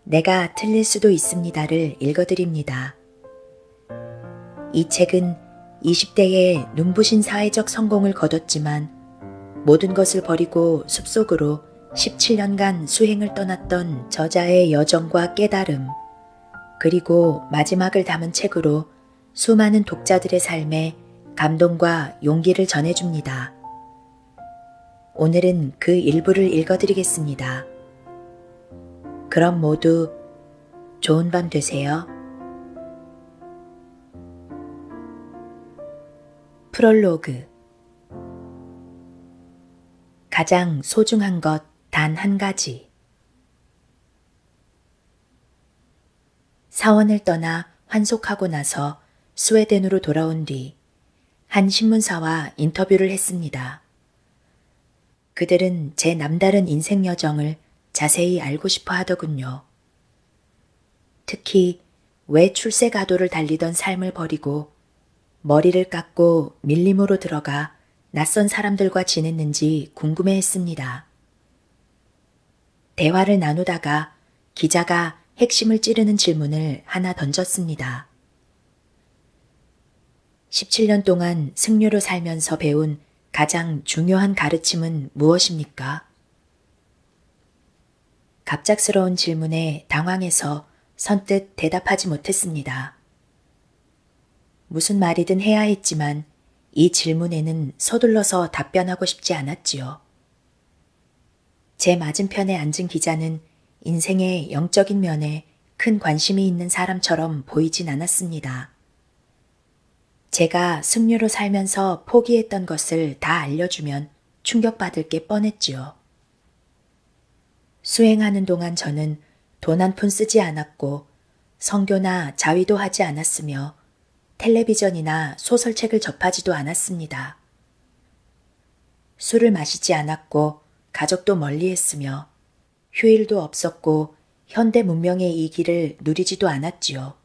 내가 틀릴 수도 있습니다를 읽어드립니다. 이 책은 20대에 눈부신 사회적 성공을 거뒀지만 모든 것을 버리고 숲속으로 17년간 수행을 떠났던 저자의 여정과 깨달음, 그리고 마지막을 담은 책으로 수많은 독자들의 삶에 감동과 용기를 전해줍니다. 오늘은 그 일부를 읽어드리겠습니다. 그럼 모두 좋은 밤 되세요. 프롤로그. 가장 소중한 것 단 한 가지. 사원을 떠나 환속하고 나서 스웨덴으로 돌아온 뒤 한 신문사와 인터뷰를 했습니다. 그들은 제 남다른 인생 여정을 자세히 알고 싶어 하더군요. 특히 왜 출세 가도를 달리던 삶을 버리고 머리를 깎고 밀림으로 들어가 낯선 사람들과 지냈는지 궁금해했습니다. 대화를 나누다가 기자가 핵심을 찌르는 질문을 하나 던졌습니다. 17년 동안 승려로 살면서 배운 가장 중요한 가르침은 무엇입니까? 갑작스러운 질문에 당황해서 선뜻 대답하지 못했습니다. 무슨 말이든 해야 했지만 이 질문에는 서둘러서 답변하고 싶지 않았지요. 제 맞은편에 앉은 기자는 인생의 영적인 면에 큰 관심이 있는 사람처럼 보이진 않았습니다. 제가 승려로 살면서 포기했던 것을 다 알려주면 충격받을 게 뻔했지요. 수행하는 동안 저는 돈 한 푼 쓰지 않았고 선교나 자위도 하지 않았으며 텔레비전이나 소설책을 접하지도 않았습니다. 술을 마시지 않았고 가족도 멀리했으며 휴일도 없었고 현대 문명의 이 길을 누리지도 않았지요.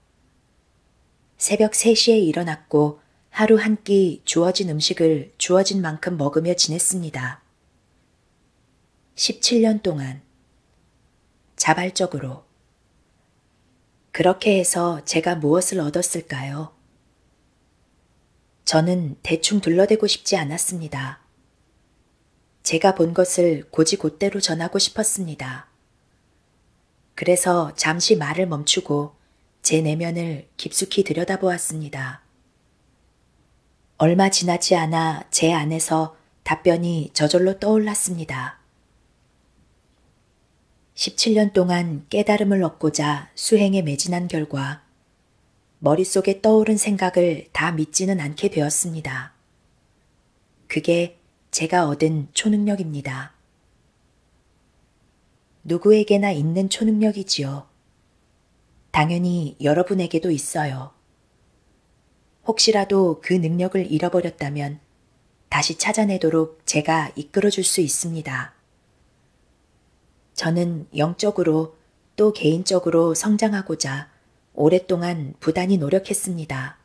새벽 3시에 일어났고 하루 한 끼 주어진 음식을 주어진 만큼 먹으며 지냈습니다. 17년 동안 자발적으로. 그렇게 해서 제가 무엇을 얻었을까요? 저는 대충 둘러대고 싶지 않았습니다. 제가 본 것을 곧이곧대로 전하고 싶었습니다. 그래서 잠시 말을 멈추고 제 내면을 깊숙이 들여다보았습니다. 얼마 지나지 않아 제 안에서 답변이 저절로 떠올랐습니다. 17년 동안 깨달음을 얻고자 수행에 매진한 결과 머릿속에 떠오른 생각을 다 믿지는 않게 되었습니다. 그게 제가 얻은 초능력입니다. 누구에게나 있는 초능력이지요. 당연히 여러분에게도 있어요. 혹시라도 그 능력을 잃어버렸다면 다시 찾아내도록 제가 이끌어줄 수 있습니다. 저는 영적으로 또 개인적으로 성장하고자 오랫동안 부단히 노력했습니다.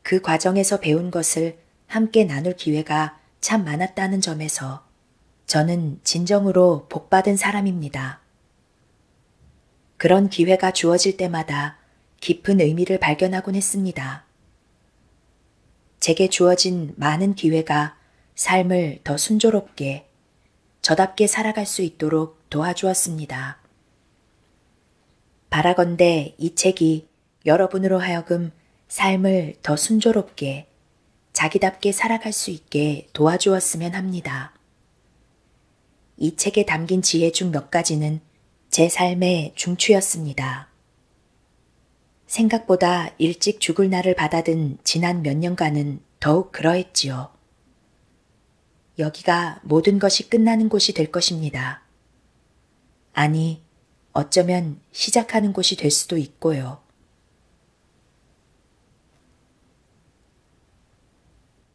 그 과정에서 배운 것을 함께 나눌 기회가 참 많았다는 점에서 저는 진정으로 복받은 사람입니다. 그런 기회가 주어질 때마다 깊은 의미를 발견하곤 했습니다. 제게 주어진 많은 기회가 삶을 더 순조롭게, 저답게 살아갈 수 있도록 도와주었습니다. 바라건대 이 책이 여러분으로 하여금 삶을 더 순조롭게, 자기답게 살아갈 수 있게 도와주었으면 합니다. 이 책에 담긴 지혜 중 몇 가지는 제 삶의 중추였습니다. 생각보다 일찍 죽을 날을 받아든 지난 몇 년간은 더욱 그러했지요. 여기가 모든 것이 끝나는 곳이 될 것입니다. 아니, 어쩌면 시작하는 곳이 될 수도 있고요.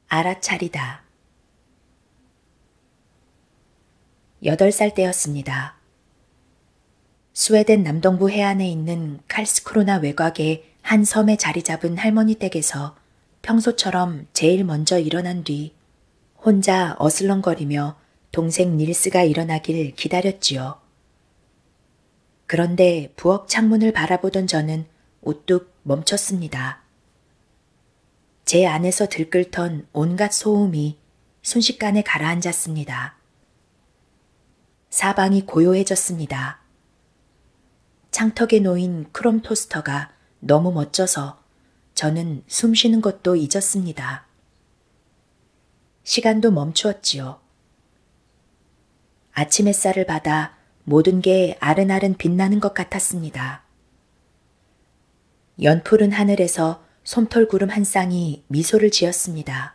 알아차리다. 8살 때였습니다. 스웨덴 남동부 해안에 있는 칼스크로나 외곽의 한 섬에 자리 잡은 할머니 댁에서 평소처럼 제일 먼저 일어난 뒤 혼자 어슬렁거리며 동생 닐스가 일어나길 기다렸지요. 그런데 부엌 창문을 바라보던 저는 우뚝 멈췄습니다. 제 안에서 들끓던 온갖 소음이 순식간에 가라앉았습니다. 사방이 고요해졌습니다. 창턱에 놓인 크롬 토스터가 너무 멋져서 저는 숨 쉬는 것도 잊었습니다. 시간도 멈추었지요. 아침 햇살을 받아 모든 게 아른아른 빛나는 것 같았습니다. 연푸른 하늘에서 솜털구름 한 쌍이 미소를 지었습니다.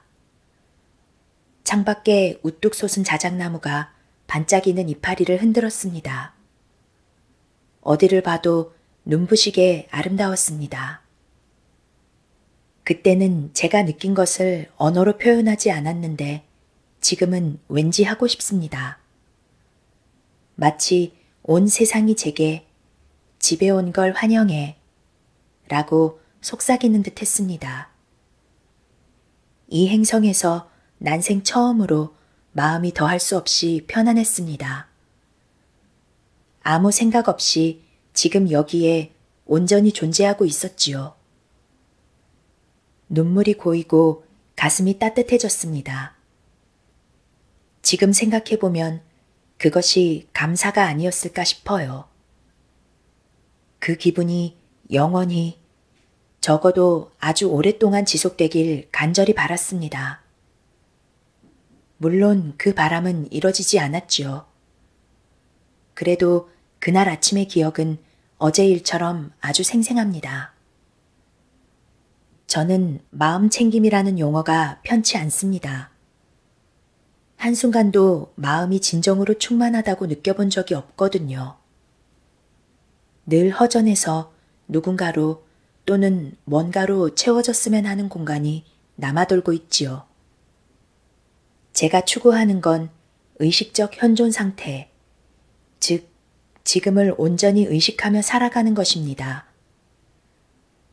창밖에 우뚝 솟은 자작나무가 반짝이는 이파리를 흔들었습니다. 어디를 봐도 눈부시게 아름다웠습니다. 그때는 제가 느낀 것을 언어로 표현하지 않았는데 지금은 왠지 하고 싶습니다. 마치 온 세상이 제게 집에 온 걸 환영해 라고 속삭이는 듯 했습니다. 이 행성에서 난생 처음으로 마음이 더할 수 없이 편안했습니다. 아무 생각 없이 지금 여기에 온전히 존재하고 있었지요. 눈물이 고이고 가슴이 따뜻해졌습니다. 지금 생각해보면 그것이 감사가 아니었을까 싶어요. 그 기분이 영원히, 적어도 아주 오랫동안 지속되길 간절히 바랐습니다. 물론 그 바람은 이뤄지지 않았지요. 그래도 그날 아침의 기억은 어제 일처럼 아주 생생합니다. 저는 마음 챙김이라는 용어가 편치 않습니다. 한순간도 마음이 진정으로 충만하다고 느껴본 적이 없거든요. 늘 허전해서 누군가로 또는 뭔가로 채워졌으면 하는 공간이 남아돌고 있지요. 제가 추구하는 건 의식적 현존 상태, 즉 지금을 온전히 의식하며 살아가는 것입니다.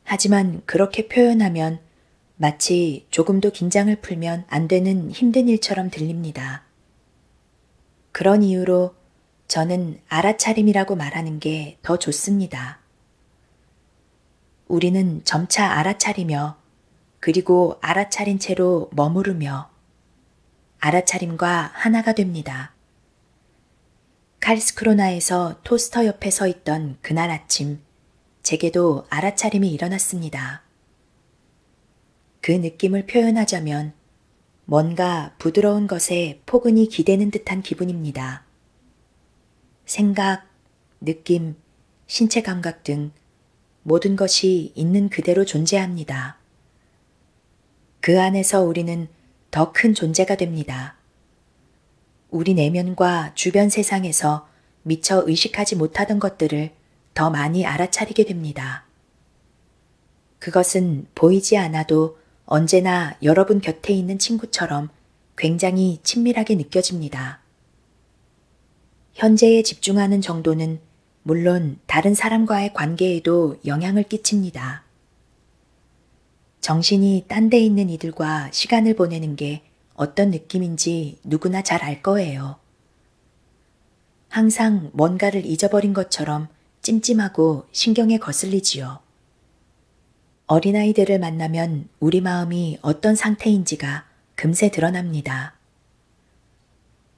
하지만 그렇게 표현하면 마치 조금도 긴장을 풀면 안 되는 힘든 일처럼 들립니다. 그런 이유로 저는 알아차림이라고 말하는 게 더 좋습니다. 우리는 점차 알아차리며 그리고 알아차린 채로 머무르며 알아차림과 하나가 됩니다. 칼스크로나에서 토스터 옆에 서 있던 그날 아침, 제게도 알아차림이 일어났습니다. 그 느낌을 표현하자면 뭔가 부드러운 것에 포근히 기대는 듯한 기분입니다. 생각, 느낌, 신체 감각 등 모든 것이 있는 그대로 존재합니다. 그 안에서 우리는 더 큰 존재가 됩니다. 우리 내면과 주변 세상에서 미처 의식하지 못하던 것들을 더 많이 알아차리게 됩니다. 그것은 보이지 않아도 언제나 여러분 곁에 있는 친구처럼 굉장히 친밀하게 느껴집니다. 현재에 집중하는 정도는 물론 다른 사람과의 관계에도 영향을 끼칩니다. 정신이 딴 데 있는 이들과 시간을 보내는 게 어떤 느낌인지 누구나 잘 알 거예요. 항상 뭔가를 잊어버린 것처럼 찜찜하고 신경에 거슬리지요. 어린아이들을 만나면 우리 마음이 어떤 상태인지가 금세 드러납니다.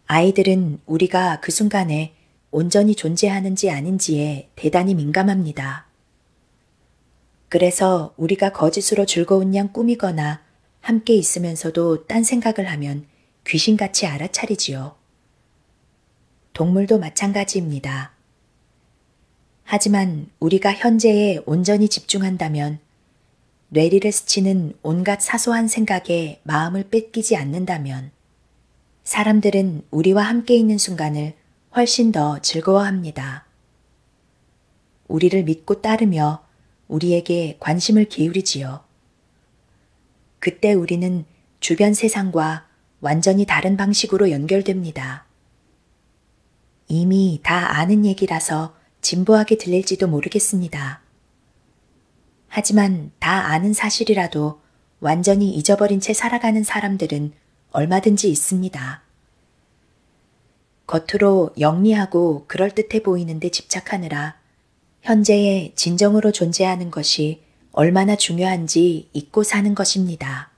아이들은 우리가 그 순간에 온전히 존재하는지 아닌지에 대단히 민감합니다. 그래서 우리가 거짓으로 즐거운 양 꾸미거나 함께 있으면서도 딴 생각을 하면 귀신같이 알아차리지요. 동물도 마찬가지입니다. 하지만 우리가 현재에 온전히 집중한다면 뇌리를 스치는 온갖 사소한 생각에 마음을 뺏기지 않는다면 사람들은 우리와 함께 있는 순간을 훨씬 더 즐거워합니다. 우리를 믿고 따르며 우리에게 관심을 기울이지요. 그때 우리는 주변 세상과 완전히 다른 방식으로 연결됩니다. 이미 다 아는 얘기라서 진부하게 들릴지도 모르겠습니다. 하지만 다 아는 사실이라도 완전히 잊어버린 채 살아가는 사람들은 얼마든지 있습니다. 겉으로 영리하고 그럴듯해 보이는데 집착하느라 현재에 진정으로 존재하는 것이 얼마나 중요한지 잊고 사는 것입니다.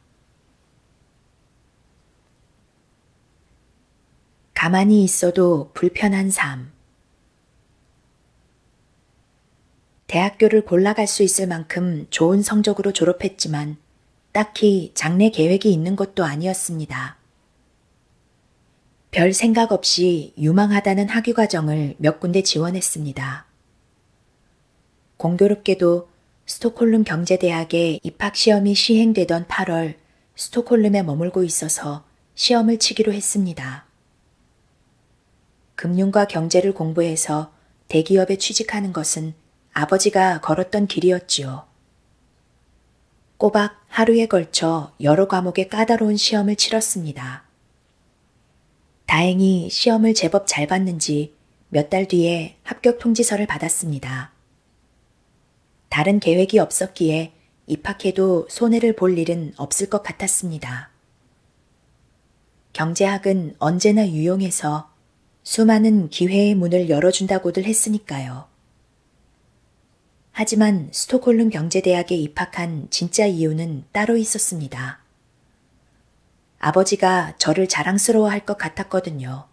가만히 있어도 불편한 삶. 대학교를 골라갈 수 있을 만큼 좋은 성적으로 졸업했지만 딱히 장래 계획이 있는 것도 아니었습니다. 별 생각 없이 유망하다는 학위 과정을 몇 군데 지원했습니다. 공교롭게도 스톡홀름 경제대학에 입학시험이 시행되던 8월 스톡홀름에 머물고 있어서 시험을 치기로 했습니다. 금융과 경제를 공부해서 대기업에 취직하는 것은 아버지가 걸었던 길이었지요. 꼬박 하루에 걸쳐 여러 과목의 까다로운 시험을 치렀습니다. 다행히 시험을 제법 잘 봤는지 몇 달 뒤에 합격 통지서를 받았습니다. 다른 계획이 없었기에 입학해도 손해를 볼 일은 없을 것 같았습니다. 경제학은 언제나 유용해서 수많은 기회의 문을 열어준다고들 했으니까요. 하지만 스톡홀름 경제대학에 입학한 진짜 이유는 따로 있었습니다. 아버지가 저를 자랑스러워할 것 같았거든요.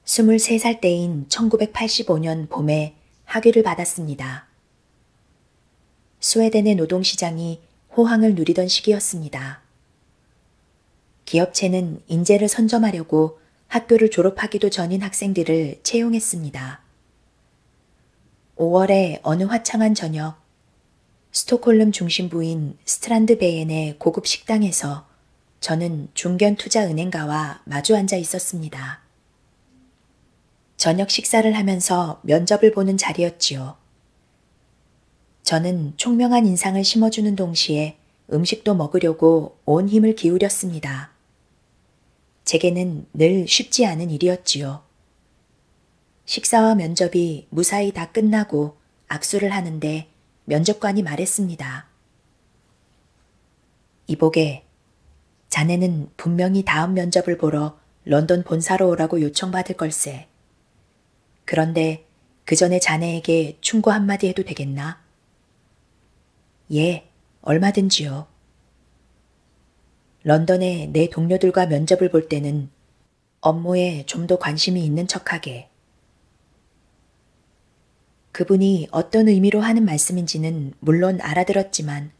23살 때인 1985년 봄에 학위를 받았습니다. 스웨덴의 노동시장이 호황을 누리던 시기였습니다. 기업체는 인재를 선점하려고 학교를 졸업하기도 전인 학생들을 채용했습니다. 5월의 어느 화창한 저녁, 스톡홀름 중심부인 스트란드베엔의 고급 식당에서 저는 중견투자은행가와 마주 앉아 있었습니다. 저녁 식사를 하면서 면접을 보는 자리였지요. 저는 총명한 인상을 심어주는 동시에 음식도 먹으려고 온 힘을 기울였습니다. 제게는 늘 쉽지 않은 일이었지요. 식사와 면접이 무사히 다 끝나고 악수를 하는데 면접관이 말했습니다. 이보게, 자네는 분명히 다음 면접을 보러 런던 본사로 오라고 요청받을 걸세. 그런데 그 전에 자네에게 충고 한마디 해도 되겠나? 예, 얼마든지요. 런던에 내 동료들과 면접을 볼 때는 업무에 좀 더 관심이 있는 척하게. 그분이 어떤 의미로 하는 말씀인지는 물론 알아들었지만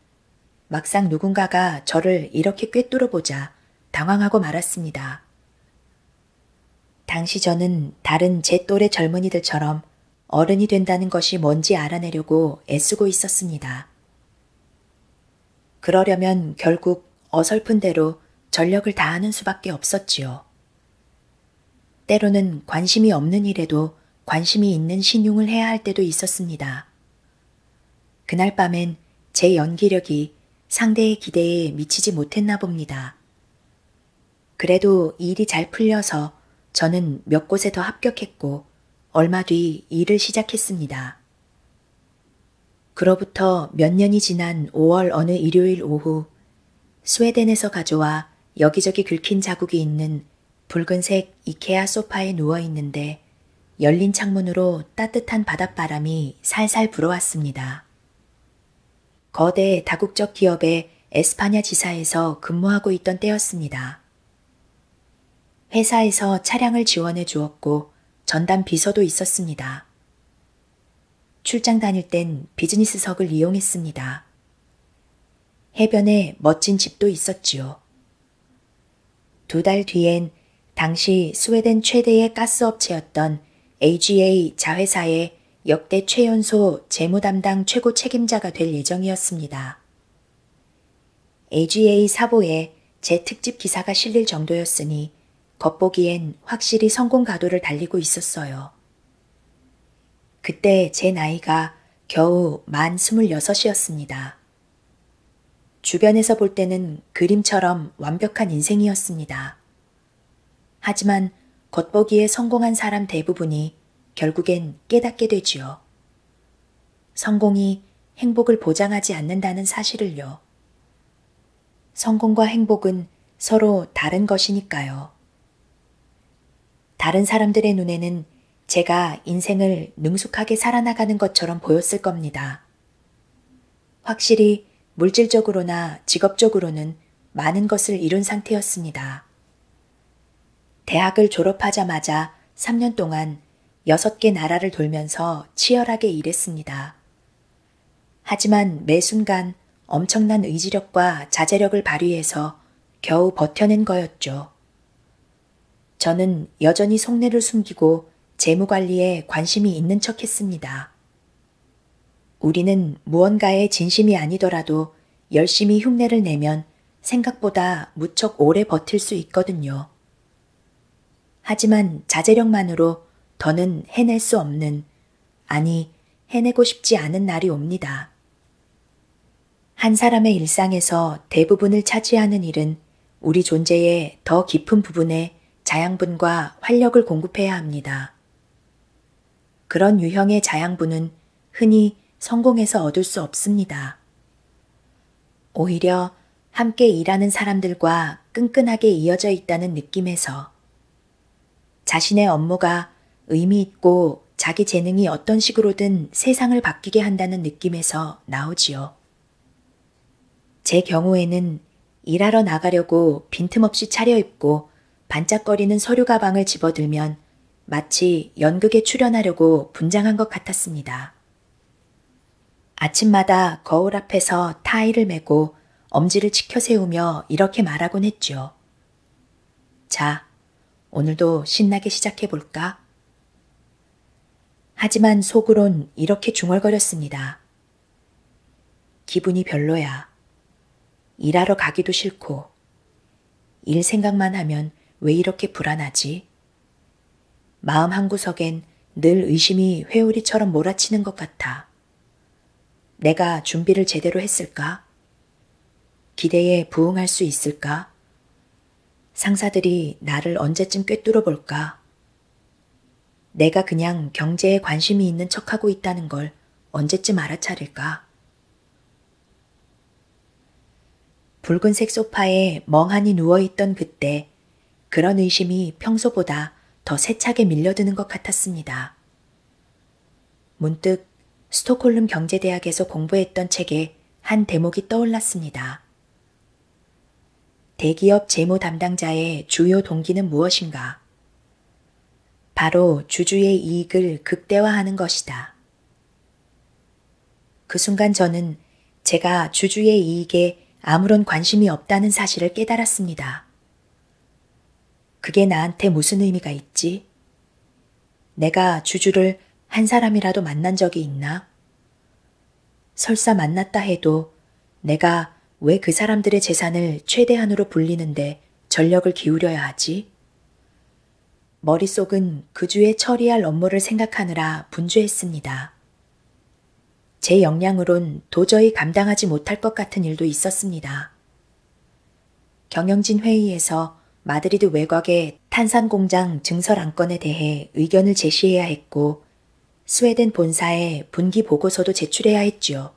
막상 누군가가 저를 이렇게 꿰뚫어보자 당황하고 말았습니다. 당시 저는 다른 제 또래 젊은이들처럼 어른이 된다는 것이 뭔지 알아내려고 애쓰고 있었습니다. 그러려면 결국 어설픈 대로 전력을 다하는 수밖에 없었지요. 때로는 관심이 없는 일에도 관심이 있는 신용을 해야 할 때도 있었습니다. 그날 밤엔 제 연기력이 상대의 기대에 미치지 못했나 봅니다. 그래도 일이 잘 풀려서 저는 몇 곳에 더 합격했고 얼마 뒤 일을 시작했습니다. 그로부터 몇 년이 지난 5월 어느 일요일 오후 스웨덴에서 가져와 여기저기 긁힌 자국이 있는 붉은색 이케아 소파에 누워있는데 열린 창문으로 따뜻한 바닷바람이 살살 불어왔습니다. 거대 다국적 기업의 에스파냐 지사에서 근무하고 있던 때였습니다. 회사에서 차량을 지원해 주었고 전담 비서도 있었습니다. 출장 다닐 땐 비즈니스석을 이용했습니다. 해변에 멋진 집도 있었지요. 2달 뒤엔 당시 스웨덴 최대의 가스업체였던 AGA 자회사의 역대 최연소 재무담당 최고 책임자가 될 예정이었습니다. AGA 사보에 제 특집 기사가 실릴 정도였으니 겉보기엔 확실히 성공 가도를 달리고 있었어요. 그때 제 나이가 겨우 만 26이었습니다. 주변에서 볼 때는 그림처럼 완벽한 인생이었습니다. 하지만 겉보기에 성공한 사람 대부분이 결국엔 깨닫게 되지요. 성공이 행복을 보장하지 않는다는 사실을요. 성공과 행복은 서로 다른 것이니까요. 다른 사람들의 눈에는 제가 인생을 능숙하게 살아나가는 것처럼 보였을 겁니다. 확실히 물질적으로나 직업적으로는 많은 것을 이룬 상태였습니다. 대학을 졸업하자마자 3년 동안 6개 나라를 돌면서 치열하게 일했습니다. 하지만 매 순간 엄청난 의지력과 자제력을 발휘해서 겨우 버텨낸 거였죠. 저는 여전히 속내를 숨기고 재무관리에 관심이 있는 척 했습니다. 우리는 무언가에 진심이 아니더라도 열심히 흉내를 내면 생각보다 무척 오래 버틸 수 있거든요. 하지만 자제력만으로 더는 해낼 수 없는, 아니, 해내고 싶지 않은 날이 옵니다. 한 사람의 일상에서 대부분을 차지하는 일은 우리 존재의 더 깊은 부분에 자양분과 활력을 공급해야 합니다. 그런 유형의 자양분은 흔히 성공해서 얻을 수 없습니다. 오히려 함께 일하는 사람들과 끈끈하게 이어져 있다는 느낌에서, 자신의 업무가 의미 있고 자기 재능이 어떤 식으로든 세상을 바뀌게 한다는 느낌에서 나오지요. 제 경우에는 일하러 나가려고 빈틈없이 차려입고 반짝거리는 서류 가방을 집어들면 마치 연극에 출연하려고 분장한 것 같았습니다. 아침마다 거울 앞에서 타이를 메고 엄지를 치켜 세우며 이렇게 말하곤 했죠. 자, 오늘도 신나게 시작해볼까? 하지만 속으론 이렇게 중얼거렸습니다. 기분이 별로야. 일하러 가기도 싫고, 일 생각만 하면 왜 이렇게 불안하지? 마음 한구석엔 늘 의심이 회오리처럼 몰아치는 것 같아. 내가 준비를 제대로 했을까? 기대에 부응할 수 있을까? 상사들이 나를 언제쯤 꿰뚫어 볼까? 내가 그냥 경제에 관심이 있는 척하고 있다는 걸 언제쯤 알아차릴까? 붉은색 소파에 멍하니 누워있던 그때 그런 의심이 평소보다 더 세차게 밀려드는 것 같았습니다. 문득 스톡홀름 경제대학에서 공부했던 책에 한 대목이 떠올랐습니다. 대기업 재무 담당자의 주요 동기는 무엇인가? 바로 주주의 이익을 극대화하는 것이다. 그 순간 저는 제가 주주의 이익에 아무런 관심이 없다는 사실을 깨달았습니다. 그게 나한테 무슨 의미가 있지? 내가 주주를 한 사람이라도 만난 적이 있나? 설사 만났다 해도 내가 왜 그 사람들의 재산을 최대한으로 불리는데 전력을 기울여야 하지? 머릿속은 그 주에 처리할 업무를 생각하느라 분주했습니다. 제 역량으론 도저히 감당하지 못할 것 같은 일도 있었습니다. 경영진 회의에서 마드리드 외곽의 탄산 공장 증설 안건에 대해 의견을 제시해야 했고, 스웨덴 본사에 분기 보고서도 제출해야 했지요.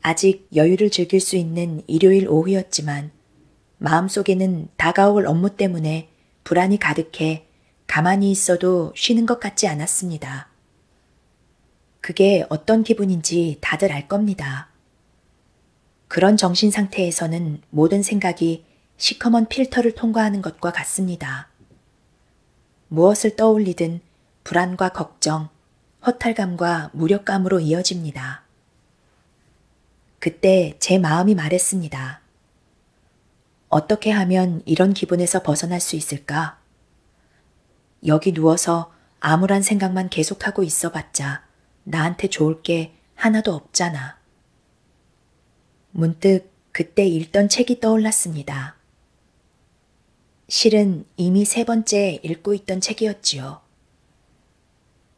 아직 여유를 즐길 수 있는 일요일 오후였지만 마음속에는 다가올 업무 때문에 불안이 가득해 가만히 있어도 쉬는 것 같지 않았습니다. 그게 어떤 기분인지 다들 알 겁니다. 그런 정신 상태에서는 모든 생각이 시커먼 필터를 통과하는 것과 같습니다. 무엇을 떠올리든 불안과 걱정, 허탈감과 무력감으로 이어집니다. 그때 제 마음이 말했습니다. 어떻게 하면 이런 기분에서 벗어날 수 있을까? 여기 누워서 암울한 생각만 계속하고 있어봤자 나한테 좋을 게 하나도 없잖아. 문득 그때 읽던 책이 떠올랐습니다. 실은 이미 3번째 읽고 있던 책이었지요.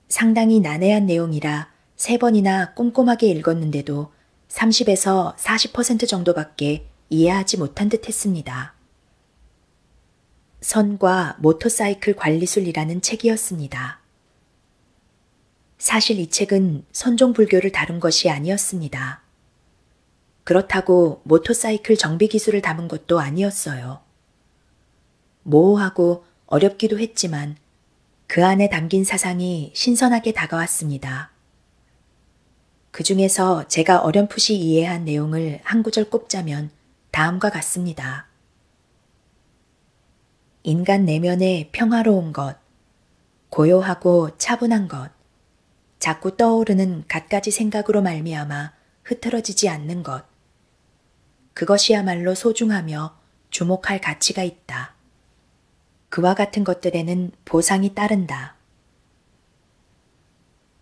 상당히 난해한 내용이라 3번이나 꼼꼼하게 읽었는데도 30에서 40% 정도밖에 이해하지 못한 듯 했습니다. 선과 모터사이클 관리술이라는 책이었습니다. 사실 이 책은 선종불교를 다룬 것이 아니었습니다. 그렇다고 모터사이클 정비 기술을 담은 것도 아니었어요. 모호하고 어렵기도 했지만 그 안에 담긴 사상이 신선하게 다가왔습니다. 그 중에서 제가 어렴풋이 이해한 내용을 한 구절 꼽자면 다음과 같습니다. 인간 내면의 평화로운 것, 고요하고 차분한 것, 자꾸 떠오르는 갖가지 생각으로 말미암아 흐트러지지 않는 것, 그것이야말로 소중하며 주목할 가치가 있다. 그와 같은 것들에는 보상이 따른다.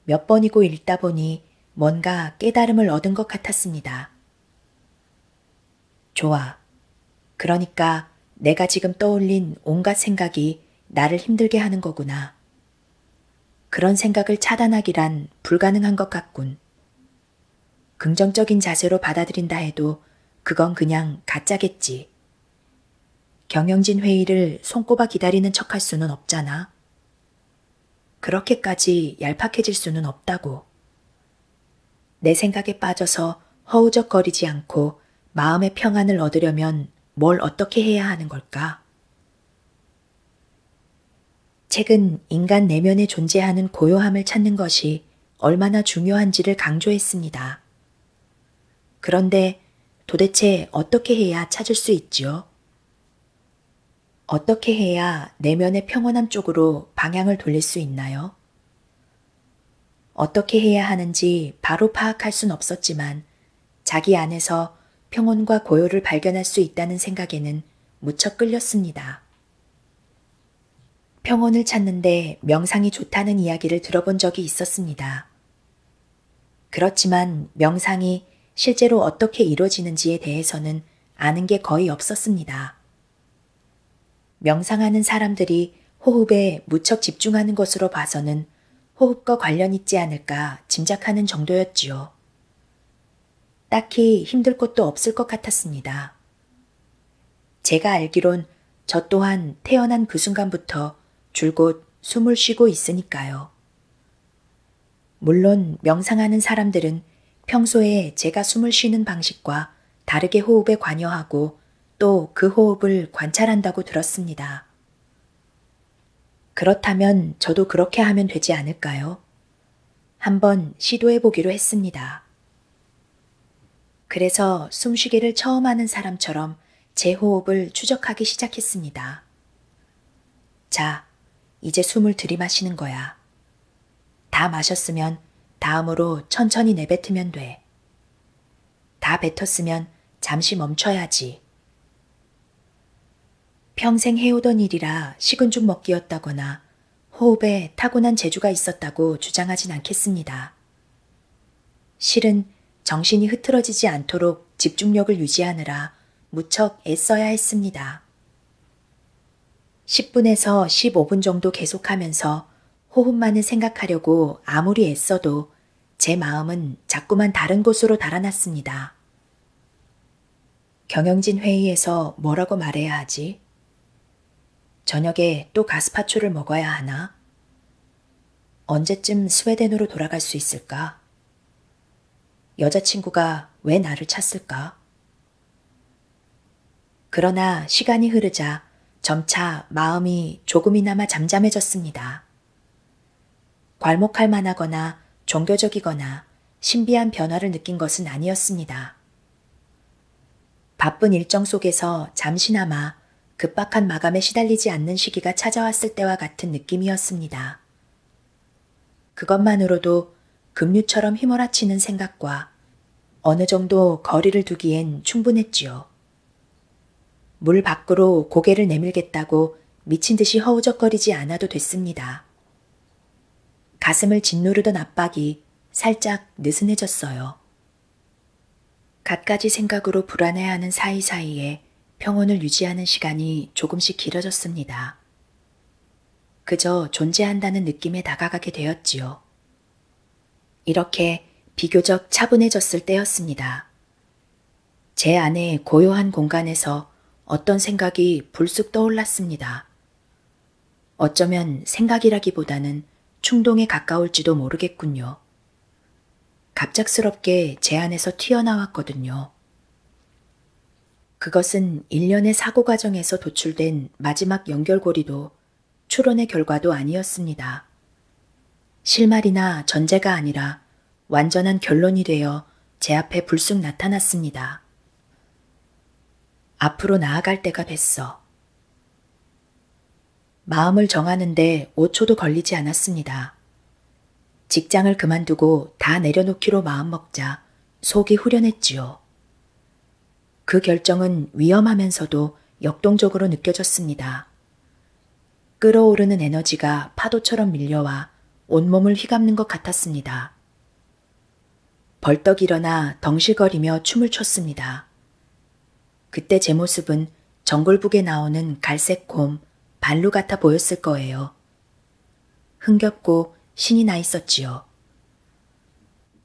몇 번이고 읽다 보니 뭔가 깨달음을 얻은 것 같았습니다. 좋아. 그러니까 내가 지금 떠올린 온갖 생각이 나를 힘들게 하는 거구나. 그런 생각을 차단하기란 불가능한 것 같군. 긍정적인 자세로 받아들인다 해도 그건 그냥 가짜겠지. 경영진 회의를 손꼽아 기다리는 척할 수는 없잖아. 그렇게까지 얄팍해질 수는 없다고. 내 생각에 빠져서 허우적거리지 않고 마음의 평안을 얻으려면 뭘 어떻게 해야 하는 걸까? 책은 인간 내면에 존재하는 고요함을 찾는 것이 얼마나 중요한지를 강조했습니다. 그런데 도대체 어떻게 해야 찾을 수 있지요? 어떻게 해야 내면의 평온함 쪽으로 방향을 돌릴 수 있나요? 어떻게 해야 하는지 바로 파악할 순 없었지만 자기 안에서 평온과 고요를 발견할 수 있다는 생각에는 무척 끌렸습니다. 평온을 찾는데 명상이 좋다는 이야기를 들어본 적이 있었습니다. 그렇지만 명상이 실제로 어떻게 이루어지는지에 대해서는 아는 게 거의 없었습니다. 명상하는 사람들이 호흡에 무척 집중하는 것으로 봐서는 호흡과 관련 있지 않을까 짐작하는 정도였지요. 딱히 힘들 것도 없을 것 같았습니다. 제가 알기론 저 또한 태어난 그 순간부터 줄곧 숨을 쉬고 있으니까요. 물론 명상하는 사람들은 평소에 제가 숨을 쉬는 방식과 다르게 호흡에 관여하고 또 그 호흡을 관찰한다고 들었습니다. 그렇다면 저도 그렇게 하면 되지 않을까요? 한번 시도해 보기로 했습니다. 그래서 숨쉬기를 처음 하는 사람처럼 제 호흡을 추적하기 시작했습니다. 자, 이제 숨을 들이마시는 거야. 다 마셨으면 다음으로 천천히 내뱉으면 돼. 다 뱉었으면 잠시 멈춰야지. 평생 해오던 일이라 식은 죽 먹기였다거나 호흡에 타고난 재주가 있었다고 주장하진 않겠습니다. 실은 정신이 흐트러지지 않도록 집중력을 유지하느라 무척 애써야 했습니다. 10분에서 15분 정도 계속하면서 호흡만을 생각하려고 아무리 애써도 제 마음은 자꾸만 다른 곳으로 달아났습니다. 경영진 회의에서 뭐라고 말해야 하지? 저녁에 또 가스파초를 먹어야 하나? 언제쯤 스웨덴으로 돌아갈 수 있을까? 여자친구가 왜 나를 찾을까? 그러나 시간이 흐르자 점차 마음이 조금이나마 잠잠해졌습니다. 괄목할 만하거나 종교적이거나 신비한 변화를 느낀 것은 아니었습니다. 바쁜 일정 속에서 잠시나마 급박한 마감에 시달리지 않는 시기가 찾아왔을 때와 같은 느낌이었습니다. 그것만으로도 급류처럼 휘몰아치는 생각과 어느 정도 거리를 두기엔 충분했지요. 물 밖으로 고개를 내밀겠다고 미친 듯이 허우적거리지 않아도 됐습니다. 가슴을 짓누르던 압박이 살짝 느슨해졌어요. 갖가지 생각으로 불안해하는 사이사이에 평온을 유지하는 시간이 조금씩 길어졌습니다. 그저 존재한다는 느낌에 다가가게 되었지요. 이렇게 비교적 차분해졌을 때였습니다. 제 안에 고요한 공간에서 어떤 생각이 불쑥 떠올랐습니다. 어쩌면 생각이라기보다는 충동에 가까울지도 모르겠군요. 갑작스럽게 제 안에서 튀어나왔거든요. 그것은 일련의 사고 과정에서 도출된 마지막 연결고리도 추론의 결과도 아니었습니다. 실말이나 전제가 아니라 완전한 결론이 되어 제 앞에 불쑥 나타났습니다. 앞으로 나아갈 때가 됐어. 마음을 정하는데 5초도 걸리지 않았습니다. 직장을 그만두고 다 내려놓기로 마음먹자 속이 후련했지요. 그 결정은 위험하면서도 역동적으로 느껴졌습니다. 끓어오르는 에너지가 파도처럼 밀려와 온몸을 휘감는 것 같았습니다. 벌떡 일어나 덩실거리며 춤을 췄습니다. 그때 제 모습은 정글북에 나오는 갈색 곰, 발루 같아 보였을 거예요. 흥겹고 신이 나 있었지요.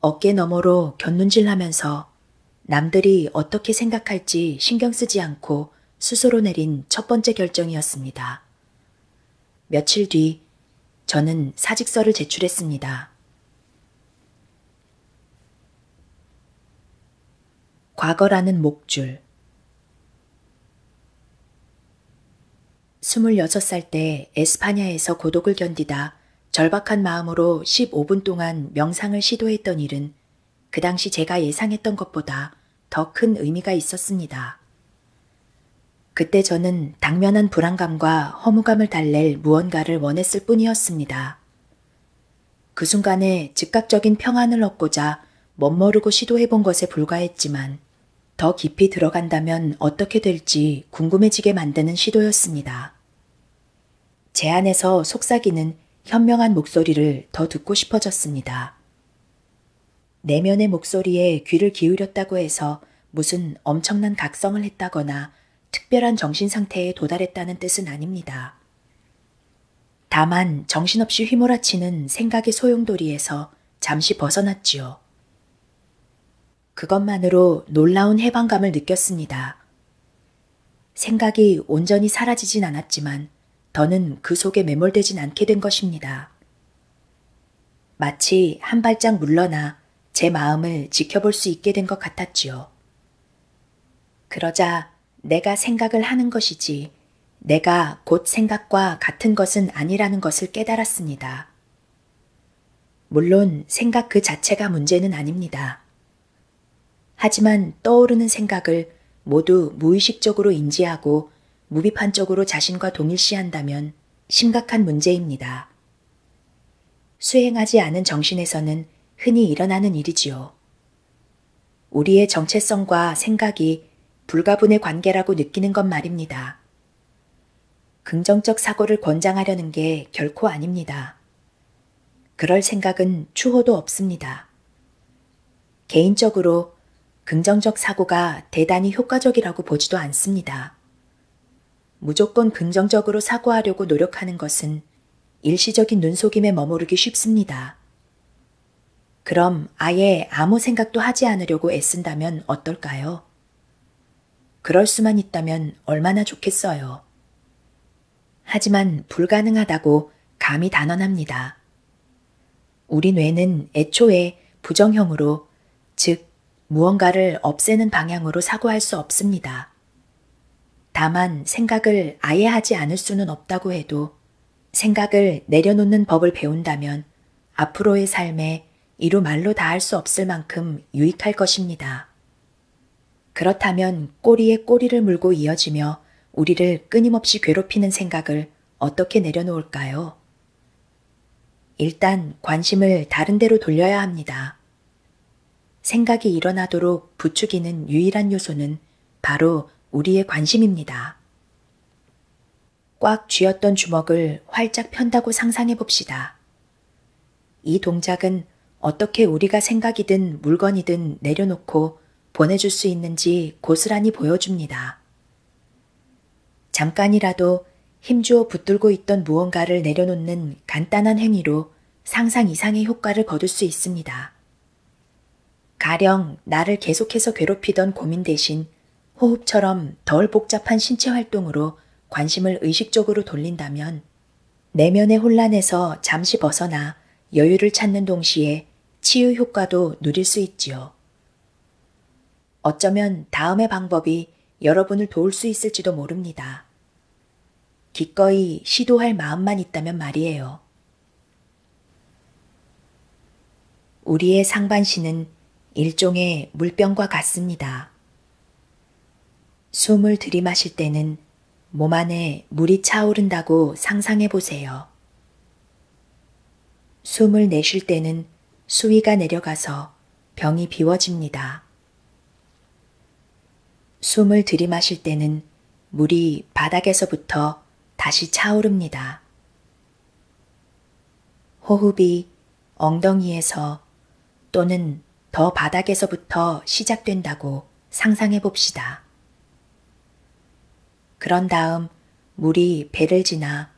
어깨 너머로 곁눈질하면서 남들이 어떻게 생각할지 신경 쓰지 않고 스스로 내린 첫 번째 결정이었습니다. 며칠 뒤 저는 사직서를 제출했습니다. 과거라는 목줄. 26살 때 에스파냐에서 고독을 견디다 절박한 마음으로 15분 동안 명상을 시도했던 일은 그 당시 제가 예상했던 것보다 더 큰 의미가 있었습니다. 그때 저는 당면한 불안감과 허무감을 달랠 무언가를 원했을 뿐이었습니다. 그 순간에 즉각적인 평안을 얻고자 멋모르고 시도해본 것에 불과했지만 더 깊이 들어간다면 어떻게 될지 궁금해지게 만드는 시도였습니다. 제 안에서 속삭이는 현명한 목소리를 더 듣고 싶어졌습니다. 내면의 목소리에 귀를 기울였다고 해서 무슨 엄청난 각성을 했다거나 특별한 정신 상태에 도달했다는 뜻은 아닙니다. 다만 정신없이 휘몰아치는 생각의 소용돌이에서 잠시 벗어났지요. 그것만으로 놀라운 해방감을 느꼈습니다. 생각이 온전히 사라지진 않았지만 더는 그 속에 매몰되진 않게 된 것입니다. 마치 한 발짝 물러나 제 마음을 지켜볼 수 있게 된 것 같았지요. 그러자 내가 생각을 하는 것이지 내가 곧 생각과 같은 것은 아니라는 것을 깨달았습니다. 물론 생각 그 자체가 문제는 아닙니다. 하지만 떠오르는 생각을 모두 무의식적으로 인지하고 무비판적으로 자신과 동일시한다면 심각한 문제입니다. 수행하지 않은 정신에서는 흔히 일어나는 일이지요. 우리의 정체성과 생각이 불가분의 관계라고 느끼는 것 말입니다. 긍정적 사고를 권장하려는 게 결코 아닙니다. 그럴 생각은 추호도 없습니다. 개인적으로 긍정적 사고가 대단히 효과적이라고 보지도 않습니다. 무조건 긍정적으로 사고하려고 노력하는 것은 일시적인 눈속임에 머무르기 쉽습니다. 그럼 아예 아무 생각도 하지 않으려고 애쓴다면 어떨까요? 그럴 수만 있다면 얼마나 좋겠어요. 하지만 불가능하다고 감히 단언합니다. 우리 뇌는 애초에 부정형으로, 즉 무언가를 없애는 방향으로 사고할 수 없습니다. 다만 생각을 아예 하지 않을 수는 없다고 해도 생각을 내려놓는 법을 배운다면 앞으로의 삶에 이루 말로 다 할 수 없을 만큼 유익할 것입니다. 그렇다면 꼬리에 꼬리를 물고 이어지며 우리를 끊임없이 괴롭히는 생각을 어떻게 내려놓을까요? 일단 관심을 다른 데로 돌려야 합니다. 생각이 일어나도록 부추기는 유일한 요소는 바로 우리의 관심입니다. 꽉 쥐었던 주먹을 활짝 편다고 상상해 봅시다. 이 동작은 어떻게 우리가 생각이든 물건이든 내려놓고 보내줄 수 있는지 고스란히 보여줍니다. 잠깐이라도 힘주어 붙들고 있던 무언가를 내려놓는 간단한 행위로 상상 이상의 효과를 거둘 수 있습니다. 가령 나를 계속해서 괴롭히던 고민 대신 호흡처럼 덜 복잡한 신체 활동으로 관심을 의식적으로 돌린다면 내면의 혼란에서 잠시 벗어나 여유를 찾는 동시에 치유 효과도 누릴 수 있지요. 어쩌면 다음의 방법이 여러분을 도울 수 있을지도 모릅니다. 기꺼이 시도할 마음만 있다면 말이에요. 우리의 상반신은 일종의 물병과 같습니다. 숨을 들이마실 때는 몸 안에 물이 차오른다고 상상해 보세요. 숨을 내쉴 때는 수위가 내려가서 병이 비워집니다. 숨을 들이마실 때는 물이 바닥에서부터 다시 차오릅니다. 호흡이 엉덩이에서 또는 더 바닥에서부터 시작된다고 상상해 봅시다. 그런 다음 물이 배를 지나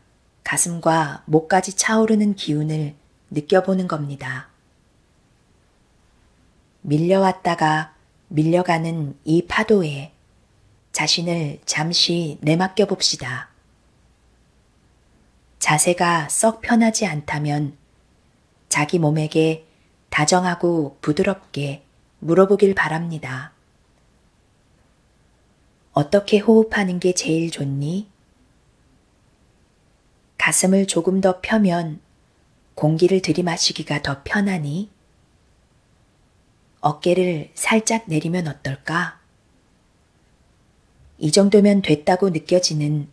가슴과 목까지 차오르는 기운을 느껴보는 겁니다. 밀려왔다가 밀려가는 이 파도에 자신을 잠시 내맡겨 봅시다. 자세가 썩 편하지 않다면 자기 몸에게 다정하고 부드럽게 물어보길 바랍니다. 어떻게 호흡하는 게 제일 좋니? 가슴을 조금 더 펴면 공기를 들이마시기가 더 편하니? 어깨를 살짝 내리면 어떨까? 이 정도면 됐다고 느껴지는,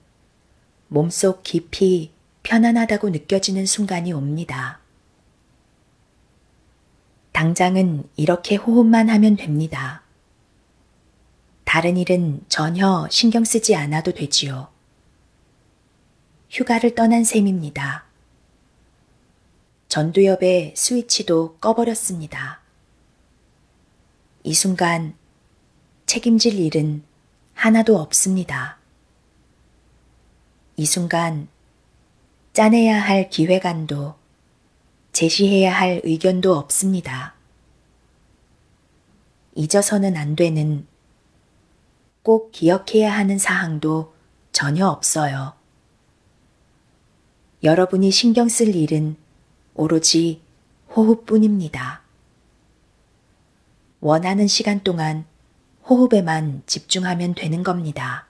몸속 깊이 편안하다고 느껴지는 순간이 옵니다. 당장은 이렇게 호흡만 하면 됩니다. 다른 일은 전혀 신경 쓰지 않아도 되지요. 휴가를 떠난 셈입니다. 전두엽의 스위치도 꺼버렸습니다. 이 순간 책임질 일은 하나도 없습니다. 이 순간 짜내야 할 기획안도 제시해야 할 의견도 없습니다. 잊어서는 안 되는, 꼭 기억해야 하는 사항도 전혀 없어요. 여러분이 신경 쓸 일은 오로지 호흡뿐입니다. 원하는 시간 동안 호흡에만 집중하면 되는 겁니다.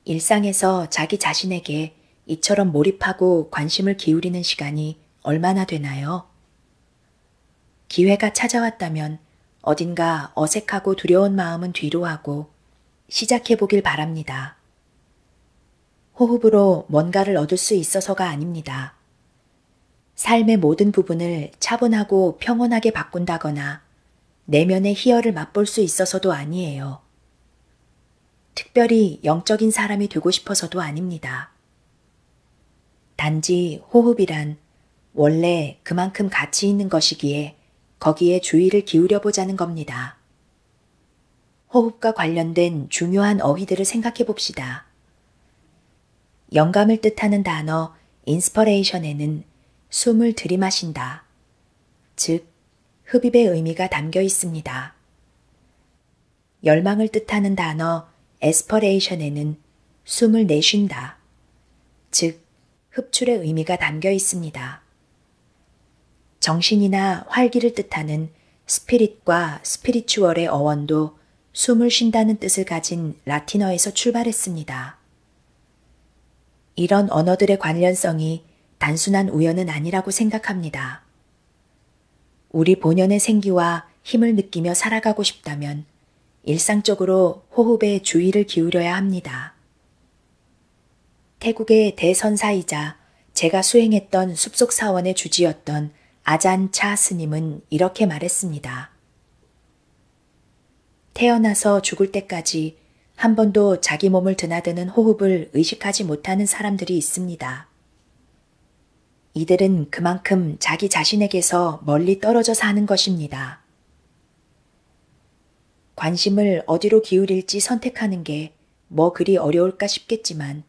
일상에서 자기 자신에게 이처럼 몰입하고 관심을 기울이는 시간이 얼마나 되나요? 기회가 찾아왔다면 어딘가 어색하고 두려운 마음은 뒤로 하고 시작해 보길 바랍니다. 호흡으로 뭔가를 얻을 수 있어서가 아닙니다. 삶의 모든 부분을 차분하고 평온하게 바꾼다거나 내면의 희열을 맛볼 수 있어서도 아니에요. 특별히 영적인 사람이 되고 싶어서도 아닙니다. 단지 호흡이란 원래 그만큼 가치 있는 것이기에 거기에 주의를 기울여 보자는 겁니다. 호흡과 관련된 중요한 어휘들을 생각해 봅시다. 영감을 뜻하는 단어 인스퍼레이션에는 숨을 들이마신다, 즉 흡입의 의미가 담겨 있습니다. 열망을 뜻하는 단어 에스퍼레이션에는 숨을 내쉰다, 즉 흡출의 의미가 담겨 있습니다. 정신이나 활기를 뜻하는 스피릿과 스피리추얼의 어원도 숨을 쉰다는 뜻을 가진 라틴어에서 출발했습니다. 이런 언어들의 관련성이 단순한 우연은 아니라고 생각합니다. 우리 본연의 생기와 힘을 느끼며 살아가고 싶다면 일상적으로 호흡에 주의를 기울여야 합니다. 태국의 대선사이자 제가 수행했던 숲속 사원의 주지였던 아잔 차 스님은 이렇게 말했습니다. 태어나서 죽을 때까지 한 번도 자기 몸을 드나드는 호흡을 의식하지 못하는 사람들이 있습니다. 이들은 그만큼 자기 자신에게서 멀리 떨어져 사는 것입니다. 관심을 어디로 기울일지 선택하는 게 뭐 그리 어려울까 싶겠지만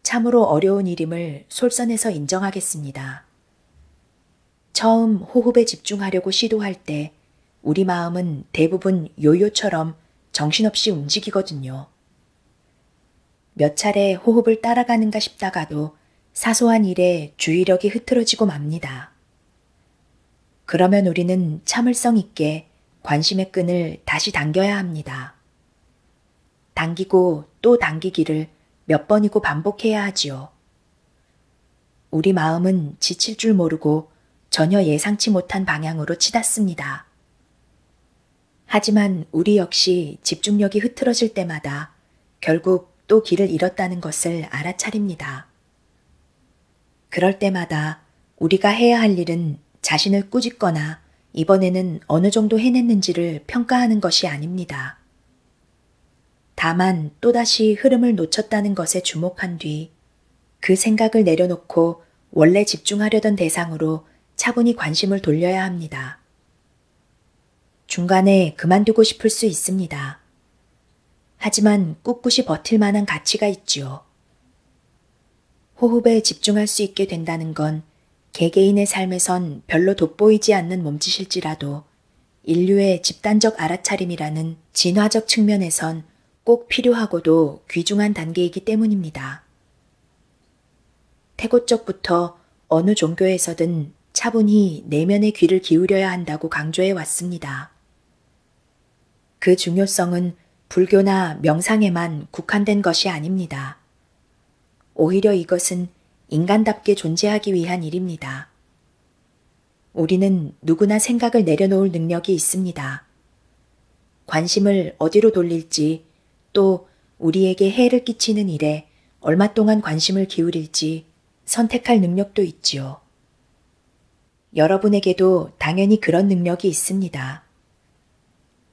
참으로 어려운 일임을 솔선해서 인정하겠습니다. 처음 호흡에 집중하려고 시도할 때 우리 마음은 대부분 요요처럼 정신없이 움직이거든요. 몇 차례 호흡을 따라가는가 싶다가도 사소한 일에 주의력이 흐트러지고 맙니다. 그러면 우리는 참을성 있게 관심의 끈을 다시 당겨야 합니다. 당기고 또 당기기를 몇 번이고 반복해야 하지요. 우리 마음은 지칠 줄 모르고 전혀 예상치 못한 방향으로 치닫습니다. 하지만 우리 역시 집중력이 흐트러질 때마다 결국 또 길을 잃었다는 것을 알아차립니다. 그럴 때마다 우리가 해야 할 일은 자신을 꾸짖거나 이번에는 어느 정도 해냈는지를 평가하는 것이 아닙니다. 다만 또다시 흐름을 놓쳤다는 것에 주목한 뒤 그 생각을 내려놓고 원래 집중하려던 대상으로 차분히 관심을 돌려야 합니다. 중간에 그만두고 싶을 수 있습니다. 하지만 꿋꿋이 버틸 만한 가치가 있지요. 호흡에 집중할 수 있게 된다는 건 개개인의 삶에선 별로 돋보이지 않는 몸짓일지라도 인류의 집단적 알아차림이라는 진화적 측면에선 꼭 필요하고도 귀중한 단계이기 때문입니다. 태고적부터 어느 종교에서든 차분히 내면의 귀를 기울여야 한다고 강조해 왔습니다. 그 중요성은 불교나 명상에만 국한된 것이 아닙니다. 오히려 이것은 인간답게 존재하기 위한 일입니다. 우리는 누구나 생각을 내려놓을 능력이 있습니다. 관심을 어디로 돌릴지, 또 우리에게 해를 끼치는 일에 얼마 동안 관심을 기울일지 선택할 능력도 있지요. 여러분에게도 당연히 그런 능력이 있습니다.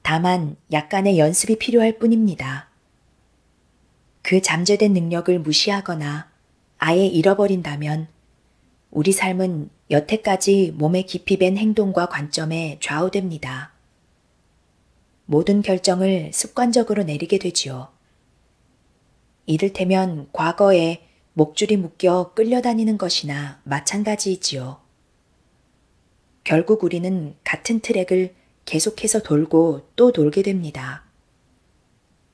다만 약간의 연습이 필요할 뿐입니다. 그 잠재된 능력을 무시하거나 아예 잃어버린다면 우리 삶은 여태까지 몸에 깊이 밴 행동과 관점에 좌우됩니다. 모든 결정을 습관적으로 내리게 되지요. 이를테면 과거에 목줄이 묶여 끌려다니는 것이나 마찬가지이지요. 결국 우리는 같은 트랙을 계속해서 돌고 또 돌게 됩니다.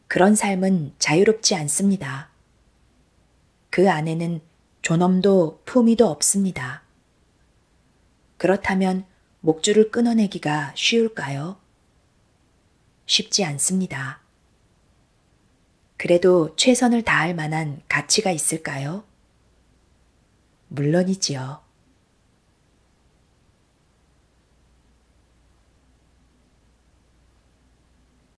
그런 삶은 자유롭지 않습니다. 그 안에는 존엄도 품위도 없습니다. 그렇다면 목줄을 끊어내기가 쉬울까요? 쉽지 않습니다. 그래도 최선을 다할 만한 가치가 있을까요? 물론이지요.